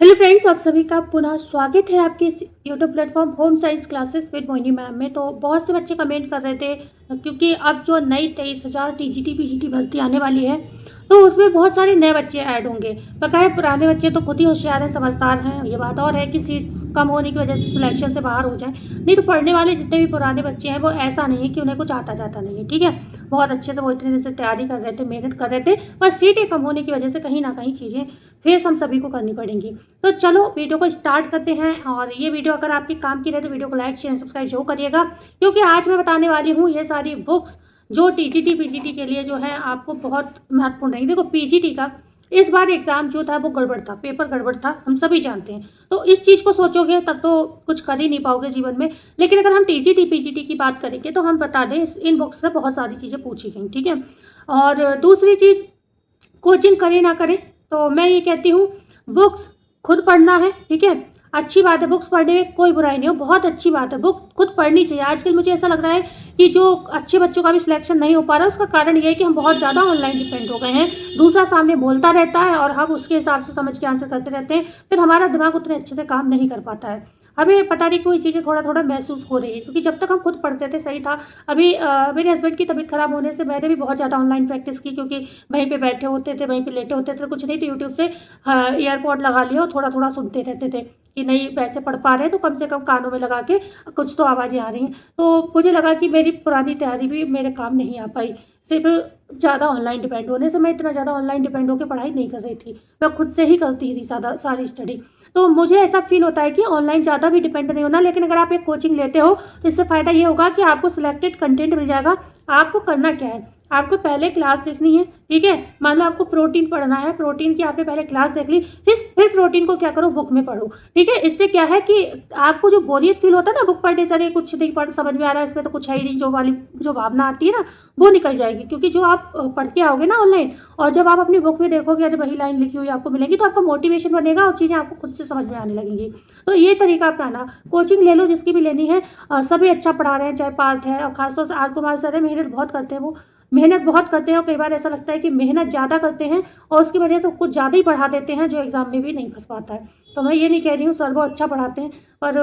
Hello friends, आप सभी का पुनः स्वागत है आपके इस YouTube platform home science classes with Mohini ma'am में। तो बहुत से बच्चे कमेंट कर रहे थे क्योंकि अब जो नई 23,000 टीजीटी पीजीटी भर्ती आने वाली है तो उसमें बहुत सारे नए बच्चे ऐड होंगे। बकाया पुराने बच्चे तो खुद ही होशियार हैं, समझदार हैं। ये बात और है कि सीट कम होने की वजह से सिलेक्शन से बाहर हो जाए, नहीं तो पढ़ने वाले जितने भी पुराने बच्चे हैं वो ऐसा नहीं है कि उन्हें कुछ आता जाता नहीं है। ठीक है, बहुत अच्छे से वो इतने दिन से तैयारी कर रहे थे, मेहनत कर रहे थे, बस सीटें कम होने की वजह से कहीं ना कहीं चीज़ें फेस हम सभी को करनी पड़ेंगी। तो चलो वीडियो को स्टार्ट करते हैं। और ये वीडियो अगर आपके काम की रहे तो वीडियो को लाइक शेयर सब्सक्राइब जरूर करिएगा, क्योंकि आज मैं बताने वाली हूँ ये सारी बुक्स जो टीजीटी पीजीटी के लिए जो है आपको बहुत महत्वपूर्ण रहेगी। देखो, पीजीटी का इस बार एग्जाम जो था वो गड़बड़ था, पेपर गड़बड़ था, हम सभी जानते हैं। तो इस चीज़ को सोचोगे तब तो कुछ कर ही नहीं पाओगे जीवन में। लेकिन अगर हम टीजीटी पीजीटी की बात करेंगे तो हम बता दें इन बुक्स से बहुत सारी चीज़ें पूछी गई। ठीक है, और दूसरी चीज़, कोचिंग करें ना करें तो मैं ये कहती हूँ बुक्स खुद पढ़ना है। ठीक है, अच्छी बात है, बुक्स पढ़ने में कोई बुराई नहीं हो, बहुत अच्छी बात है, बुक खुद पढ़नी चाहिए। आजकल मुझे ऐसा लग रहा है कि जो अच्छे बच्चों का भी सिलेक्शन नहीं हो पा रहा है उसका कारण ये है कि हम बहुत ज़्यादा ऑनलाइन डिपेंड हो गए हैं। दूसरा सामने बोलता रहता है और हम उसके हिसाब से समझ के आंसर करते रहते हैं, फिर हमारा दिमाग उतने अच्छे से काम नहीं कर पाता है। हमें पता नहीं कोई चीज़ें थोड़ा थोड़ा महसूस हो रही है, क्योंकि जब तक हम खुद पढ़ते थे सही था। अभी मेरे हस्बैंड की तबीयत खराब होने से मैंने भी बहुत ज़्यादा ऑनलाइन प्रैक्टिस की, क्योंकि वहीं पे बैठे होते थे, वहीं पे लेटे होते थे, कुछ नहीं तो यूट्यूब से ईयरपॉड लगा लिया और थोड़ा थोड़ा सुनते रहते थे कि नहीं वैसे पढ़ पा रहे हैं तो कम से कम कानों में लगा के कुछ तो आवाज़ें आ रही हैं। तो मुझे लगा कि मेरी पुरानी तैयारी भी मेरे काम नहीं आ पाई, सिर्फ ज़्यादा ऑनलाइन डिपेंड होने से। मैं इतना ज़्यादा ऑनलाइन डिपेंड होकर पढ़ाई नहीं कर रही थी, मैं खुद से ही करती थी सारी स्टडी। तो मुझे ऐसा फील होता है कि ऑनलाइन ज़्यादा भी डिपेंड नहीं होना। लेकिन अगर आप एक कोचिंग लेते हो तो इससे फ़ायदा ये होगा कि आपको सिलेक्टेड कंटेंट मिल जाएगा। आपको करना क्या है, आपको पहले क्लास देखनी है। ठीक है, मान लो आपको प्रोटीन पढ़ना है, प्रोटीन की आपने पहले क्लास देख ली, फिर प्रोटीन को क्या करो, बुक में पढ़ो। ठीक है, इससे क्या है कि आपको जो बोरियत फील होता है ना बुक पढ़ने से, कुछ नहीं पढ़ समझ में आ रहा है, इसमें तो कुछ है ही नहीं, जो वाली जो भावना आती है ना वो निकल जाएगी। क्योंकि जो आप पढ़ के आओगे ना ऑनलाइन, और जब आप अपनी बुक में देखोगे अरे वही लाइन लिखी हुई आपको मिलेगी, तो आपका मोटिवेशन बनेगा और चीज़ें आपको खुद से समझ में आने लगेंगी। तो ये तरीका अपनाना, कोचिंग ले लो जिसकी भी लेनी है, सभी अच्छा पढ़ा रहे हैं, चाहे पार्थ है और खासतौर से आर कुमार सर है, मेहनत बहुत करते हैं, वो मेहनत बहुत करते हैं। और कई बार ऐसा लगता है कि मेहनत ज़्यादा करते हैं और उसकी वजह से कुछ ज़्यादा ही पढ़ा देते हैं जो एग्ज़ाम में भी नहीं फंस पाता है। तो मैं ये नहीं कह रही हूँ सर वो अच्छा पढ़ाते हैं, पर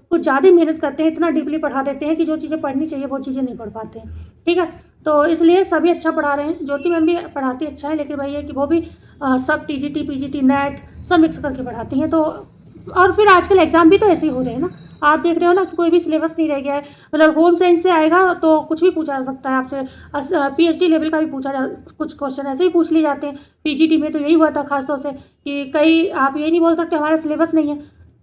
कुछ ज़्यादा ही मेहनत करते हैं, इतना डीपली पढ़ा देते हैं कि जो चीज़ें पढ़नी चाहिए वो चीज़ें नहीं पढ़ पाते हैं। ठीक है, तो इसलिए सभी अच्छा पढ़ा रहे हैं। ज्योति मैम भी पढ़ाती अच्छा है, लेकिन वही है कि वो भी सब टीजीटी पीजीटी नेट सब मिक्स करके पढ़ाती हैं। तो और फिर आजकल एग्ज़ाम भी तो ऐसे ही हो रहे हैं ना, आप देख रहे हो ना कि कोई भी सिलेबस नहीं रह गया है। मतलब होम साइंस से आएगा तो कुछ भी पूछा जा सकता है आपसे, पीएचडी लेवल का भी पूछा जा, कुछ क्वेश्चन ऐसे ही पूछ लिए जाते हैं। पीजीटी में तो यही हुआ था खासतौर से कि कई आप यही नहीं बोल सकते हमारा सिलेबस नहीं है।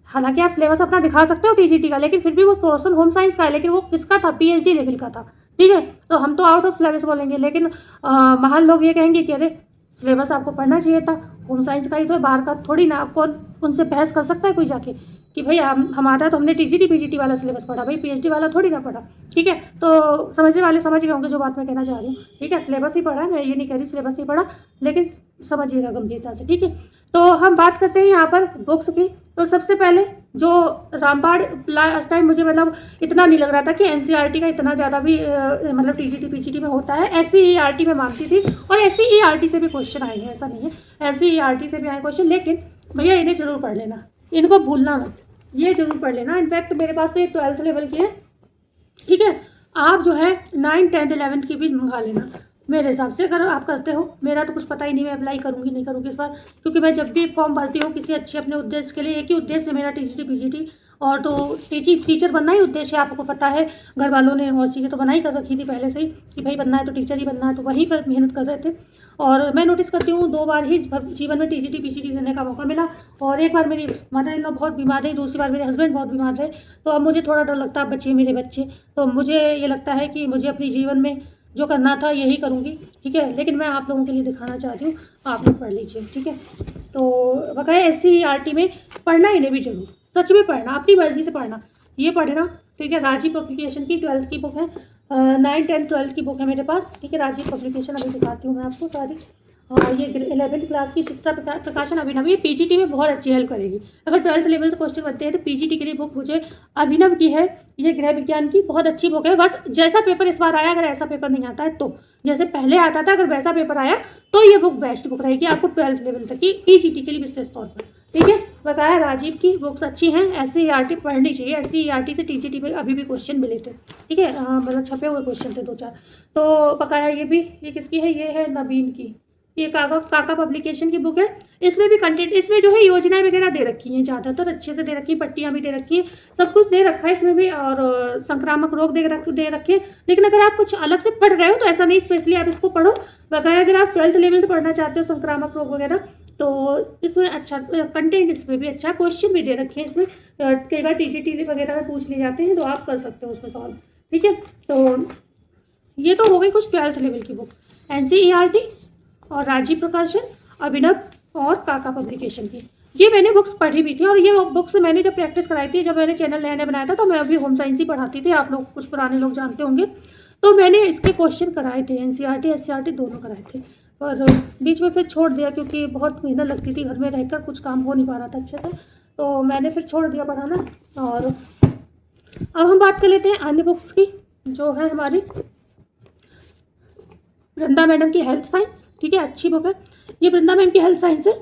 हालांकि आप सिलेबस अपना दिखा सकते हो टीजीटी का, लेकिन फिर भी वो पोर्शन होम साइंस का है, लेकिन वो किसका था, पीएचडी लेवल का था। ठीक है, तो हम तो आउट ऑफ सिलेबस बोलेंगे, लेकिन महान लोग ये कहेंगे कि अरे सिलेबस आपको पढ़ना चाहिए था, होम साइंस का ही तो है, बाहर का थोड़ी ना। आपको उनसे बहस कर सकता है कोई जाके कि भाई हमारा तो हमने टीजीटी पीजीटी वाला सिलेबस पढ़ा, भाई पीएचडी वाला थोड़ी ना पढ़ा। ठीक है, तो समझने वाले समझ गए होंगे जो बात मैं कहना चाह रही हूँ। ठीक है, सिलेबस ही पढ़ा है, मैं ये नहीं कह रही सिलेबस नहीं पढ़ा, लेकिन समझिएगा गंभीरता से। ठीक है, तो हम बात करते हैं यहाँ पर बुक्स की। तो सबसे पहले जो रामबाण लास्ट टाइम मुझे मतलब इतना नहीं लग रहा था कि एनसीईआरटी का इतना ज़्यादा भी मतलब टीजीटी पीजीटी में होता है, एससीईआरटी में मानती थी, और एससीईआरटी से भी क्वेश्चन आए हैं, ऐसा नहीं है, एससीईआरटी से भी आए क्वेश्चन। लेकिन भैया इन्हें जरूर पढ़ लेना, इनको भूलना मत, ये जरूर पढ़ लेना। इनफैक्ट मेरे पास तो ये 12th लेवल की है। ठीक है, आप जो है 9th 10th 11th की भी मंगा लेना मेरे हिसाब से, अगर आप करते हो। मेरा तो कुछ पता ही नहीं, मैं अप्लाई करूँगी नहीं करूँगी इस बार, क्योंकि मैं जब भी फॉर्म भरती हूँ किसी अच्छे अपने उद्देश्य के लिए, एक ही उद्देश्य है मेरा, टीजीटी पीजीटी, और तो टीचर बनना ही उद्देश्य है। आपको पता है घर वालों ने और चीज़ें तो बनाई कर रखी थी पहले से ही कि भाई बनना है तो टीचर ही बनना है, तो वहीं पर मेहनत कर रहे थे। और मैं नोटिस करती हूँ 2 बार ही जीवन में टीजीटी पीजीटी देने का मौका मिला, और एक बार मेरी मदर इन लॉ बहुत बीमार रही, दूसरी बार मेरे हस्बैंड बहुत बीमार रहे। तो अब मुझे थोड़ा डर लगता है, बच्चे मेरे बच्चे, तो मुझे ये लगता है कि मुझे अपने जीवन में जो करना था यही करूँगी। ठीक है, लेकिन मैं आप लोगों के लिए दिखाना चाहती हूँ, आप लोग पढ़ लीजिए। ठीक है, तो बकाया एससीईआरटी में पढ़ना इन्हें भी जरूर, सच में पढ़ना, अपनी मर्जी से पढ़ना, ये पढ़ना। ठीक है, राजीव पब्लिकेशन की 12th की बुक है, 9th 10th 12th की बुक है मेरे पास। ठीक है, राजीव पब्लिकेशन अभी दिखाती हूँ मैं आपको सारी। और ये 11th क्लास की चित्रा प्रकाशन अभिनव, ये पीजीटी में बहुत अच्छी हेल्प करेगी। अगर 12th लेवल से क्वेश्चन बनते हैं तो पीजीटी के लिए बुक मुझे अभिनव की है, ये गृह विज्ञान की बहुत अच्छी बुक है। बस जैसा पेपर इस बार आया, अगर ऐसा पेपर नहीं आता है तो, जैसे पहले आता था, अगर वैसा पेपर आया तो ये बुक बेस्ट बुक रहेगी आपको 12th लेवल तक की पीजीटी के लिए विशेष तौर पर। ठीक है, बकाया राजीव की बुक्स अच्छी हैं, SCERT पढ़नी चाहिए। SCERT से TGT में अभी भी क्वेश्चन मिले थे, ठीक है, मतलब छपे हुए क्वेश्चन थे 2-4। तो बकाया ये किसकी है, ये है नवीन की, ये काका पब्लिकेशन की बुक है। इसमें भी कंटेंट, इसमें जो है योजनाएं वगैरह दे रखी हैं, ज़्यादातर अच्छे से दे रखी हैं, पट्टियाँ भी दे रखी हैं, सब कुछ दे रखा है इसमें भी, और संक्रामक रोग दे रखे हैं। लेकिन अगर आप कुछ अलग से पढ़ रहे हो तो ऐसा नहीं, स्पेशली आप इसको पढ़ो। बकाया अगर आप 12th लेवल से पढ़ना चाहते हो संक्रामक रोग वगैरह, तो इसमें अच्छा कंटेंट, इसमें भी अच्छा क्वेश्चन भी दे रखे हैं। इसमें कई बार TGT वगैरह में पूछ लिए जाते हैं, तो आप कर सकते हो उसमें सॉल्व, ठीक है। तो ये तो हो गई कुछ 12th लेवल की बुक, NCERT और राजीव प्रकाशन, अभिनव और काका पब्लिकेशन की। ये मैंने बुक्स पढ़ी भी थी, और ये बुक्स मैंने जब प्रैक्टिस कराई थी, जब मैंने चैनल नया नया बनाया था, तो मैं अभी होम साइंस ही पढ़ाती थी, आप लोग कुछ पुराने लोग जानते होंगे। तो मैंने इसके क्वेश्चन कराए थे, NCERT SCERT दोनों कराए थे, और बीच में फिर छोड़ दिया क्योंकि बहुत मेहनत लगती थी, घर में रहकर कुछ काम हो नहीं पा रहा था अच्छे से, तो मैंने फिर छोड़ दिया पढ़ाना। और अब हम बात कर लेते हैं अन्य बुक्स की, जो है हमारी वृंदा मैडम की हेल्थ साइंस, ठीक है, अच्छी बुक है ये, वृंदा मैडम की हेल्थ साइंस है।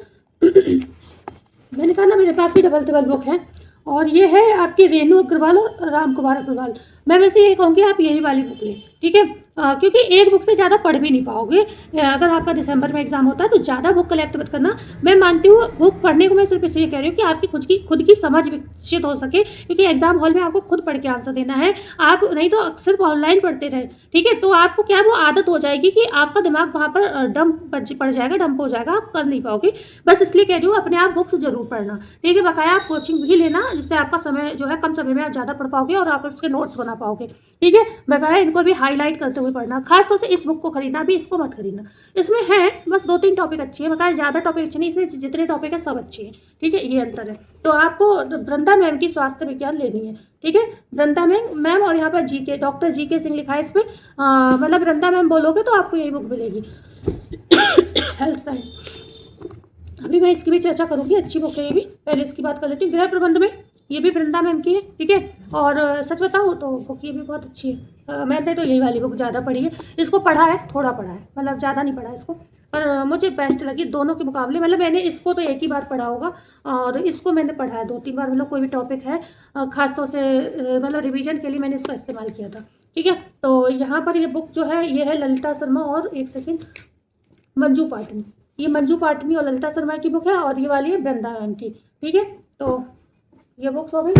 मैंने कहा ना मेरे पास भी डबल बुक है, और ये है आपकी रेणु अग्रवाल और राम कुमार अग्रवाल। मैं वैसे ये कहूँगी आप यही वाली बुक लें, ठीक है, क्योंकि एक बुक से ज़्यादा पढ़ भी नहीं पाओगे। अगर आपका दिसंबर में एग्जाम होता है तो ज़्यादा बुक कलेक्ट मत करना। मैं मानती हूँ बुक पढ़ने को, मैं सिर्फ इसलिए कह रही हूँ कि आपकी खुद की समझ विकसित हो सके, क्योंकि एग्जाम हॉल में आपको खुद पढ़ के आंसर देना है, आप नहीं तो सिर्फ ऑनलाइन पढ़ते रहे, ठीक है, तो आपको क्या वो आदत हो जाएगी कि आपका दिमाग वहाँ पर पड़ जाएगा, डंप हो जाएगा, आप कर नहीं पाओगे। बस इसलिए कह रही हूँ अपने आप बुक्स जरूर पढ़ना, ठीक है। बकाया आप कोचिंग भी लेना, जिससे आपका समय जो है कम समय में आप ज़्यादा पढ़ पाओगे और आप उसके नोट्स बना पाओगे, ठीक है। बकाया इनको भी हाईलाइट करते हुए पढ़ना, खासतौर से इस बुक को खरीदना, भी इसको मत खरीदना। इसमें है बस 2-3 टॉपिक अच्छे हैं, बकाया ज़्यादा टॉपिक अच्छे नहीं, इसमें जितने टॉपिक है सब अच्छे हैं, ठीक है, ये अंतर है। तो आपको वृंदा मैम की स्वास्थ्य विज्ञान लेनी है, ठीक है, वृंदा मैम और यहाँ पर GK डॉक्टर GK सिंह लिखा है इस पर, मतलब वृंदा मैम बोलोगे तो आपको यही बुक मिलेगी, हेल्थ साइंस। अभी मैं इसकी भी चर्चा करूँगी, अच्छी बुक है ये भी। पहले इसकी बात कर लेती हूँ। गृह प्रबंध में ये भी वृंदा मैम की है, ठीक है, और सच बताऊँ तो बुक ये भी बहुत अच्छी है। मैंने तो यही वाली बुक ज़्यादा पढ़ी है, इसको पढ़ा है, थोड़ा पढ़ा है, मतलब ज़्यादा नहीं पढ़ा इसको, पर मुझे बेस्ट लगी दोनों के मुकाबले। मतलब मैंने इसको तो एक ही बार पढ़ा होगा, और इसको मैंने पढ़ा है 2-3 बार, मतलब कोई भी टॉपिक है खासतौर से मतलब रिवीजन के लिए मैंने इसका इस्तेमाल किया था, ठीक है। तो यहाँ पर ये बुक जो है, ये है ललिता शर्मा और एक सेकेंड मंजू पाटनी, ये मंजू पाटनी और ललिता शर्मा की बुक है, और ये वाली है वृंदा मैम की, ठीक है। तो ये बुक्स हो गई।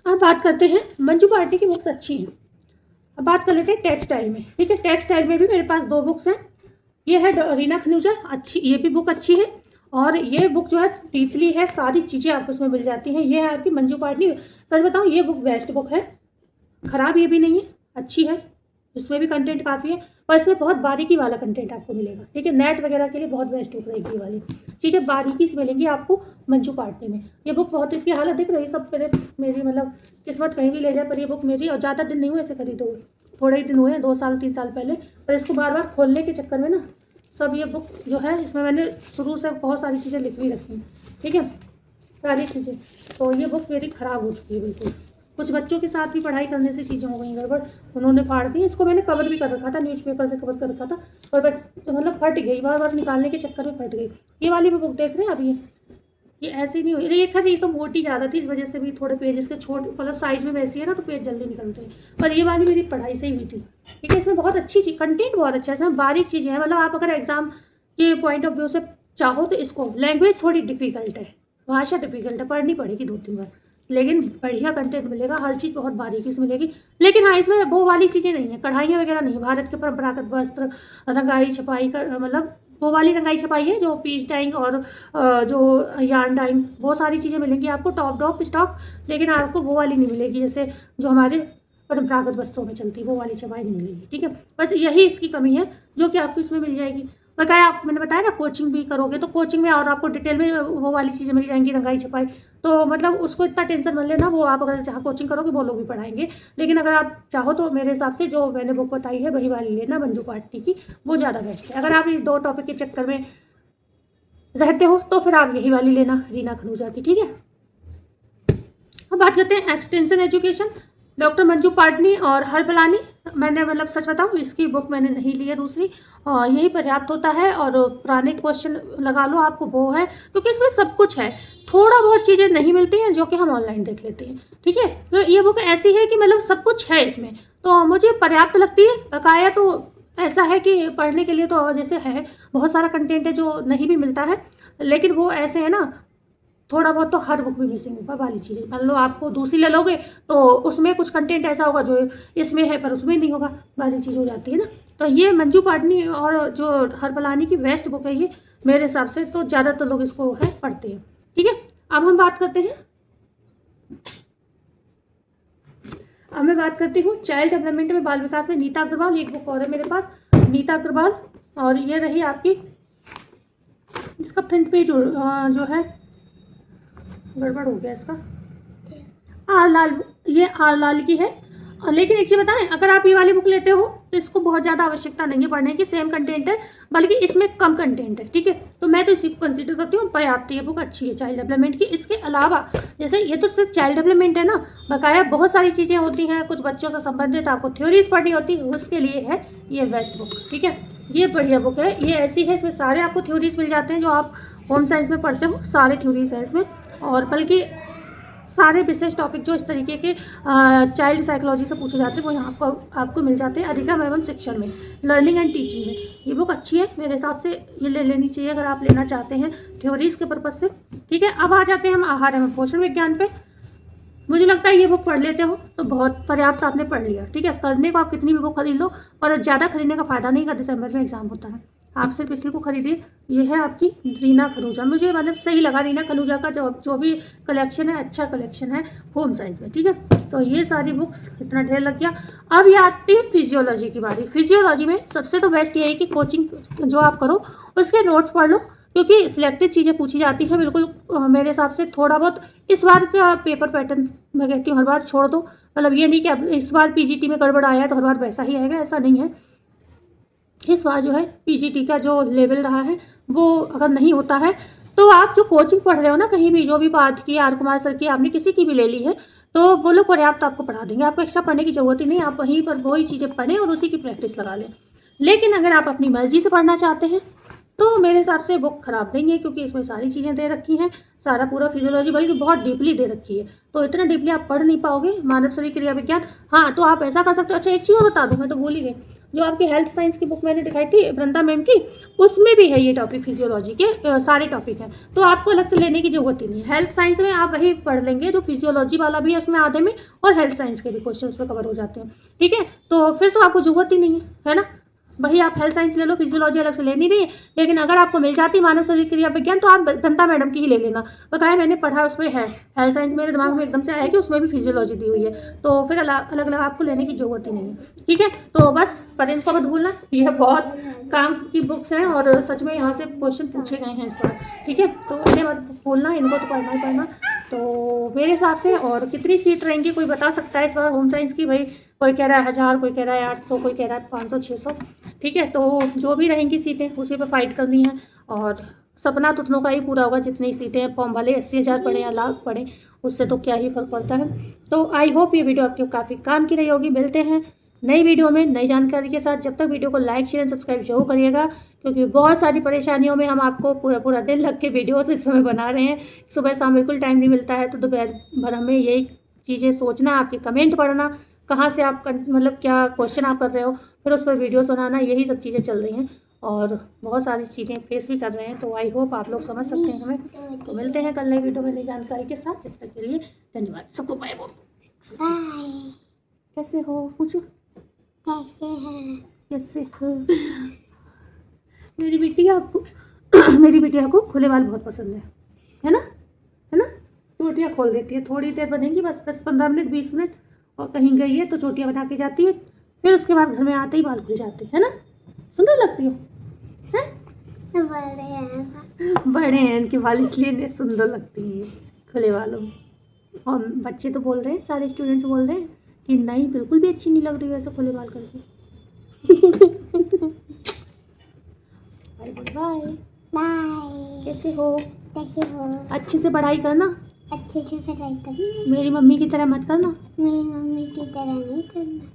अब बात करते हैं, मंजू पाटनी की बुक्स अच्छी हैं। अब बात कर लेते हैं टेक्सटाइल में, ठीक है। टेक्सटाइल में भी मेरे पास 2 बुक्स हैं। ये है रीना खनूजा, अच्छी, ये भी बुक अच्छी है, और ये बुक जो है डीपली है, सारी चीज़ें आपको उसमें मिल जाती हैं। ये है आपकी मंजू पाटनी। सच बताऊँ ये बुक बेस्ट बुक है, ख़राब ये भी नहीं है, अच्छी है, इसमें भी कंटेंट काफ़ी है, और इसमें बहुत बारीकी वाला कंटेंट आपको मिलेगा, ठीक है। नेट वगैरह के लिए बहुत बेस्ट बुक रहेगी, ये वाली चीज़ें बारीकी से मिलेंगी आपको मंजू पाटनी में। ये बुक बहुत, इसकी हालत दिख रही है सब, मेरी मतलब किस्मत कहीं भी ले जाए, पर ये बुक मेरी, और ज़्यादा दिन नहीं हुए ऐसे खरीदे हुए, थोड़े ही दिन हुए हैं, 2 साल 3 साल पहले, पर इसको बार बार खोलने के चक्कर में ना सब ये बुक जो है, इसमें मैंने शुरू से बहुत सारी चीज़ें लिख भी रखी हैं, ठीक है, सारी चीज़ें। तो ये बुक मेरी ख़राब हो चुकी है बिल्कुल। कुछ बच्चों के साथ भी पढ़ाई करने से चीज़ें हो गई गड़बड़, उन्होंने फाड़ दी। इसको मैंने कवर भी कर रखा था, न्यूज़पेपर से कवर कर रखा था, और मतलब फट गई, बार बार निकालने के चक्कर में फट गई। ये वाली भी बुक देख रहे हैं अभी, ये ऐसी नहीं हुई, ये खैर ये तो मोटी ज़्यादा थी, इस वजह से भी थोड़े पेज इसके छोटे, मतलब साइज़ में वैसी है ना, तो पेज जल्दी निकलते हैं, पर ये वाली मेरी पढ़ाई से ही हुई थी, ठीक है। इसमें बहुत अच्छी चीज़, कंटेंट बहुत अच्छा है, इसमें बारीक चीज़ें हैं, मतलब आप अगर एग्जाम के पॉइंट ऑफ व्यू से चाहो तो इसको, लैंग्वेज थोड़ी डिफिकल्ट है, भाषा डिफिकल्ट है, पढ़नी पड़ेगी 2-3 बार, लेकिन बढ़िया कंटेंट मिलेगा, हर चीज़ बहुत बारीकी से मिलेगी। लेकिन हाँ, इसमें वो वाली चीज़ें नहीं है, कढ़ाइयाँ वगैरह नहीं है, भारत के परंपरागत वस्त्र, रंगाई छपाई का, मतलब वो वाली रंगाई छपाई है जो पीच डाइंग और जो यार्न डाइंग, बहुत सारी चीज़ें मिलेंगी आपको, टॉप ड्रॉप स्टॉक, लेकिन आपको वो वाली नहीं मिलेगी जैसे जो हमारे परंपरागत वस्त्रों में चलती, वो वाली छपाई नहीं मिलेगी, ठीक है। बस यही इसकी कमी है जो कि आपको इसमें मिल जाएगी। बकाया आप, मैंने बताया ना, कोचिंग भी करोगे तो कोचिंग में और आपको डिटेल में वो वाली चीज़ें मिल जाएंगी, रंगाई छपाई, तो मतलब उसको इतना टेंशन मत लेना, वो आप अगर चाहे कोचिंग करोगे वो लोग भी पढ़ाएंगे। लेकिन अगर आप चाहो तो मेरे हिसाब से जो मैंने बुक बताई है वही वाली लेना, मंजू पाटनी की, वो ज़्यादा बेस्ट है। अगर आप इस 2 टॉपिक के चक्कर में रहते हो तो फिर आप यही वाली लेना, रीना खनूजा की, ठीक है। अब बात करते हैं extension education, doctor Manju Patni और हरपलानी, मैंने मतलब सच बताऊँ, इसकी बुक मैंने नहीं ली है दूसरी, यही पर्याप्त होता है। और पुराने क्वेश्चन लगा लो आपको, वो है क्योंकि इसमें सब कुछ है। थोड़ा बहुत चीज़ें नहीं मिलती हैं जो कि हम ऑनलाइन देख लेते हैं, ठीक है। तो ये बुक ऐसी है कि मतलब सब कुछ है इसमें, तो मुझे पर्याप्त लगती है। बकाया तो ऐसा है कि पढ़ने के लिए तो जैसे है, बहुत सारा कंटेंट है जो नहीं भी मिलता है, लेकिन वो ऐसे है ना, थोड़ा बहुत तो हर बुक में मिसिंग वाली चीज़ें। मान लो आपको दूसरी ले लोगे तो उसमें कुछ कंटेंट ऐसा होगा जो इसमें है पर उसमें नहीं होगा, वाली चीज़ हो जाती है ना। तो ये मंजू पाटनी और जो हरपलानी की बेस्ट बुक है ये, मेरे हिसाब से तो ज़्यादातर लोग इसको है पढ़ते हैं, ठीक है। अब हम बात करते हैं, अब मैं बात करती हूँ चाइल्ड डेवलपमेंट में बाल विकास में नीता अग्रवाल। एक बुक और है मेरे पास, नीता अग्रवाल, और ये रही आपकी, इसका फ्रंट पेज जो है गड़बड़ हो गया इसका, आर लाल, ये आर लाल की है। लेकिन एक चीज़ बताएं, अगर आप ये वाली बुक लेते हो तो इसको बहुत ज़्यादा आवश्यकता नहीं है पढ़ने की, सेम कंटेंट है बल्कि इसमें कम कंटेंट है, ठीक है। तो मैं तो इसी को कंसीडर करती हूँ पर्याप्त, ये बुक अच्छी है चाइल्ड डेवलपमेंट की। इसके अलावा जैसे ये तो सिर्फ चाइल्ड डेवलपमेंट है ना, बकाया बहुत सारी चीज़ें होती हैं, कुछ बच्चों से संबंधित आपको थ्योरीज पढ़नी होती है, उसके लिए है ये बेस्ट बुक, ठीक है। ये बढ़िया बुक है, ये ऐसी है इसमें सारे आपको थ्योरीज मिल जाते हैं जो आप होम साइंस में पढ़ते हो, सारे थ्योरीज है इसमें, और बल्कि सारे विशेष टॉपिक जो इस तरीके के चाइल्ड साइकोलॉजी से पूछे जाते हैं वो यहाँ आपको मिल जाते हैं अधिगम एवं शिक्षण में, लर्निंग एंड टीचिंग में। ये बुक अच्छी है मेरे हिसाब से, ये ले लेनी चाहिए अगर आप लेना चाहते हैं थ्योरीज के पर्पज से, ठीक है। अब आ जाते हैं हम आहार एवं पोषण विज्ञान पे। मुझे लगता है ये बुक पढ़ लेते हो तो बहुत पर्याप्त आपने पढ़ लिया, ठीक है। करने को आप कितनी भी बुक खरीद लो, और ज़्यादा खरीदने का फ़ायदा नहीं, का दिसंबर में एग्जाम होता है, आप सिर्फ इसी को खरीदिए। ये है आपकी रीना खनूजा, मुझे मतलब सही लगा रीना खनूजा का जो भी कलेक्शन है, अच्छा कलेक्शन है होम साइंस में, ठीक है। तो ये सारी बुक्स, इतना ढेर लग गया। अब ये आती है फिजियोलॉजी की बारी। फिजियोलॉजी में सबसे तो बेस्ट ये है कि कोचिंग जो आप करो उसके नोट्स पढ़ लो, क्योंकि सिलेक्टेड चीज़ें पूछी जाती हैं बिल्कुल। मेरे हिसाब से थोड़ा बहुत इस बार का पेपर पैटर्न मैं कहती हूँ हर बार छोड़ दो, मतलब ये नहीं कि अब इस बार पीजीटी में गड़बड़ आया है तो हर बार वैसा ही आएगा, ऐसा नहीं है। इस बार जो है पीजीटी का जो लेवल रहा है वो अगर नहीं होता है तो आप जो कोचिंग पढ़ रहे हो ना, कहीं भी जो भी पाठ की, आर कुमार सर की, आपने किसी की भी ले ली है, तो वो लोग पर्याप्त आपको पढ़ा देंगे, आपको एक्स्ट्रा पढ़ने की जरूरत ही नहीं, आप वहीं पर वही चीज़ें पढ़ें और उसी की प्रैक्टिस लगा लें। लेकिन अगर आप अपनी मर्जी से पढ़ना चाहते हैं तो मेरे हिसाब से बुक ख़राब नहीं है, क्योंकि इसमें सारी चीज़ें दे रखी हैं, सारा पूरा फिजियोलॉजी, बल्कि बहुत डीपली दे रखी है, तो इतना डीपली आप पढ़ नहीं पाओगे। मानव शरीर क्रिया विज्ञान, हाँ तो आप ऐसा कर सकते हो। अच्छा एक चीज़ मैं बता दूँ, मैं तो भूल ही गई, जो आपकी हेल्थ साइंस की बुक मैंने दिखाई थी वृंदा मैम की, उसमें भी है ये टॉपिक, फिजियोलॉजी के सारे टॉपिक हैं, तो आपको अलग से लेने की जरूरत ही नहीं है। हेल्थ साइंस में आप वही पढ़ लेंगे जो फिजियोलॉजी वाला भी है उसमें आधे में, और हेल्थ साइंस के भी क्वेश्चन उसमें कवर हो जाते हैं, ठीक है। तो फिर तो आपको जरूरत ही नहीं है ना, वही आप हेल्थ साइंस ले लो, फिजियोलॉजी अलग से लेनी नहीं है। लेकिन अगर आपको मिल जाती मानव शरीर क्रिया विज्ञान तो आप वृंदा मैडम की ही ले लेना, बताया मैंने पढ़ा उसमें है। हेल्थ साइंस मेरे दिमाग में एकदम से आया कि उसमें भी फिजियोलॉजी दी हुई है, तो फिर अलग अलग आपको लेने की जरूरत ही नहीं है, ठीक है। तो बस पर इनको मत भूलना, ये बहुत काम की बुक्स हैं और सच में यहाँ से क्वेश्चन पूछे गए हैं इस बार, ठीक है। तो इन्हें मत भूलना, इनको तो पढ़ना ही पढ़ना। तो मेरे हिसाब से, और कितनी सीट रहेंगी कोई बता सकता है इस बार होम साइंस की? भाई कोई कह रहा है 1000, कोई कह रहा है 800, कोई कह रहा है 500 600, ठीक है। तो जो भी रहेंगी सीटें उसी पर फाइट करनी है, और सपना तो उतनों का ही पूरा होगा जितनी सीटें फॉर्म वाले 80,000 पढ़े या लाख पढ़े, उससे तो क्या ही फर्क पड़ता है। तो आई होप ये वीडियो आपके काफ़ी काम की रही होगी। मिलते हैं नई वीडियो में नई जानकारी के साथ, जब तक वीडियो को लाइक शेयर सब्सक्राइब जरूर करिएगा, क्योंकि बहुत सारी परेशानियों में हम आपको पूरा पूरा दिन लग के वीडियोस इस समय बना रहे हैं। सुबह शाम बिल्कुल टाइम नहीं मिलता है, तो दोपहर भर हमें यही चीज़ें सोचना, आपके कमेंट पढ़ना, कहाँ से आप मतलब क्या क्वेश्चन आप कर रहे हो, फिर उस पर वीडियोस बनाना, यही सब चीज़ें चल रही हैं, और बहुत सारी चीज़ें फेस भी कर रहे हैं। तो आई होप आप लोग समझ सकते हैं हमें। तो मिलते हैं कल नई वीडियो में नई जानकारी के साथ, जब तक के लिए धन्यवाद। सबको बाय बोल। बाय। कैसे हो पूछो? कैसे हैं? कैसे हो? मेरी बिटिया को मेरी बिटिया को खुले बाल बहुत पसंद है ना, है ना। चोटियाँ खोल देती है, थोड़ी देर बनेंगी बस 10-15 मिनट 20 मिनट, और कहीं गई है तो चोटियाँ बना के जाती है, फिर उसके बाद घर में आते ही बाल खुल जाते हैं, है ना। सुंदर लगती हो, हैं? बड़े हैं इनके बाल, इसलिए सुंदर लगती है खुले बालों में। और बच्चे तो बोल रहे हैं, सारे स्टूडेंट्स बोल रहे हैं कि नहीं बिल्कुल भी अच्छी नहीं लग रही है ऐसे खुले बाल करके। Bye bye. कैसे हो? कैसे हो? अच्छे से पढ़ाई करना, अच्छे से पढ़ाई करना, मेरी मम्मी की तरह मत करना। मेरी मम्मी की तरह नहीं करना।